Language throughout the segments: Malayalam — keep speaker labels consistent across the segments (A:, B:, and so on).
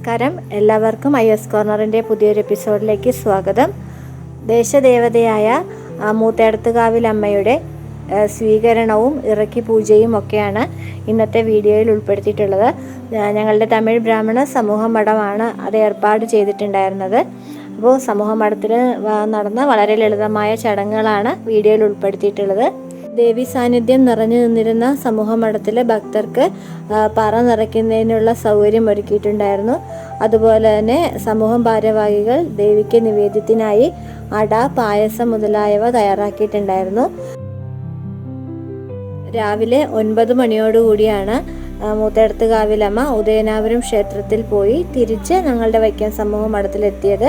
A: നമസ്കാരം. എല്ലാവർക്കും IS കോർണറിൻ്റെ പുതിയൊരു എപ്പിസോഡിലേക്ക് സ്വാഗതം. ദേശദേവതയായ മൂത്തേടത്തുകാവിലമ്മയുടെ സ്വീകരണവും ഇറക്കി പൂജയും ഒക്കെയാണ് ഇന്നത്തെ വീഡിയോയിൽ ഉൾപ്പെടുത്തിയിട്ടുള്ളത്. ഞങ്ങളുടെ തമിഴ് ബ്രാഹ്മണ സമൂഹ മഠമാണ് അത് ഏർപ്പാട് ചെയ്തിട്ടുണ്ടായിരുന്നത്. അപ്പോൾ സമൂഹ മഠത്തിൽ നടന്ന വളരെ ലളിതമായ ചടങ്ങുകളാണ് വീഡിയോയിൽ ഉൾപ്പെടുത്തിയിട്ടുള്ളത്. ദേവി സാന്നിധ്യം നിറഞ്ഞു നിന്നിരുന്ന സമൂഹ മഠത്തിലെ ഭക്തർക്ക് പറ നിറയ്ക്കുന്നതിനുള്ള സൗകര്യം ഒരുക്കിയിട്ടുണ്ടായിരുന്നു. അതുപോലെ തന്നെ സമൂഹം ഭാരവാഹികൾ ദേവിക്ക് നിവേദ്യത്തിനായി അട, പായസം മുതലായവ തയ്യാറാക്കിയിട്ടുണ്ടായിരുന്നു. രാവിലെ 9 മണിയോടുകൂടിയാണ് മൂത്തേടത്തുകാവിലമ്മ ഉദയനാപുരം ക്ഷേത്രത്തിൽ പോയി തിരിച്ച് ഞങ്ങളുടെ വൈക്കം സമൂഹ മഠത്തിലെത്തിയത്.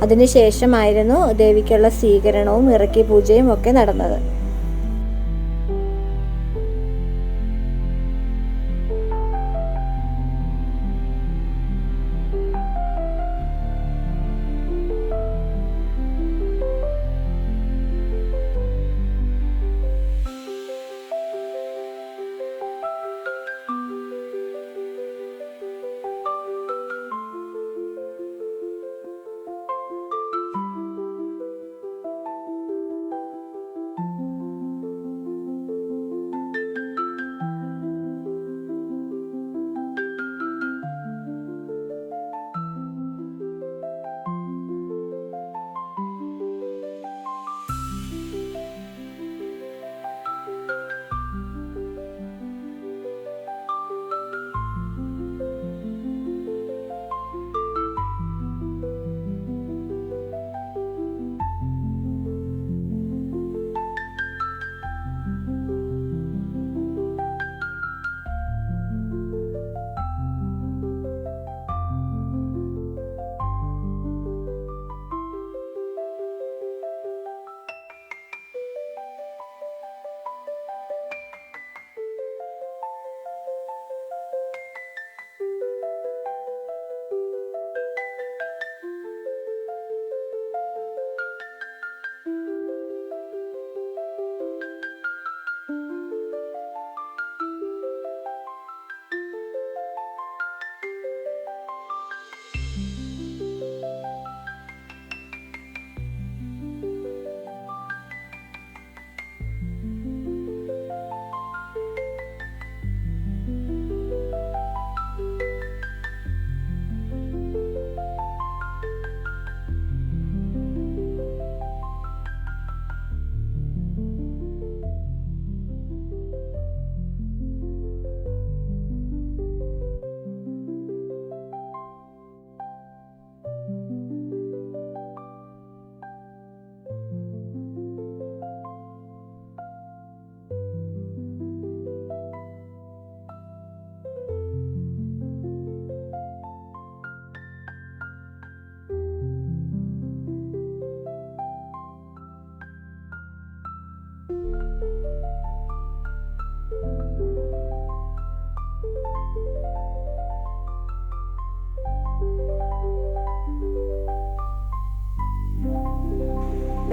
A: അതിനുശേഷമായിരുന്നു ദേവിക്കുള്ള സ്വീകരണവും ഇറക്കി പൂജയും ഒക്കെ നടന്നത്.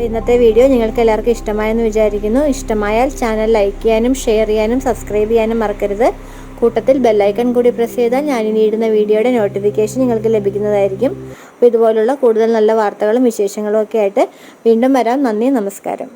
A: ഇന്നത്തെ വീഡിയോ നിങ്ങൾക്ക് എല്ലാവർക്കും ഇഷ്ടമായെന്ന് വിചാരിക്കുന്നു. ഇഷ്ടമായാൽ ചാനൽ ലൈക്ക് ചെയ്യാനും ഷെയർ ചെയ്യാനും സബ്സ്ക്രൈബ് ചെയ്യാനും മറക്കരുത്. കൂട്ടത്തിൽ ബെല്ലൈക്കൺ കൂടി പ്രസ് ചെയ്താൽ ഞാനിനി ഇടുന്ന വീഡിയോയുടെ നോട്ടിഫിക്കേഷൻ നിങ്ങൾക്ക് ലഭിക്കുന്നതായിരിക്കും. അപ്പോൾ ഇതുപോലുള്ള കൂടുതൽ നല്ല വാർത്തകളും വിശേഷങ്ങളും ഒക്കെ ആയിട്ട് വീണ്ടും വരാം. നന്ദി, നമസ്കാരം.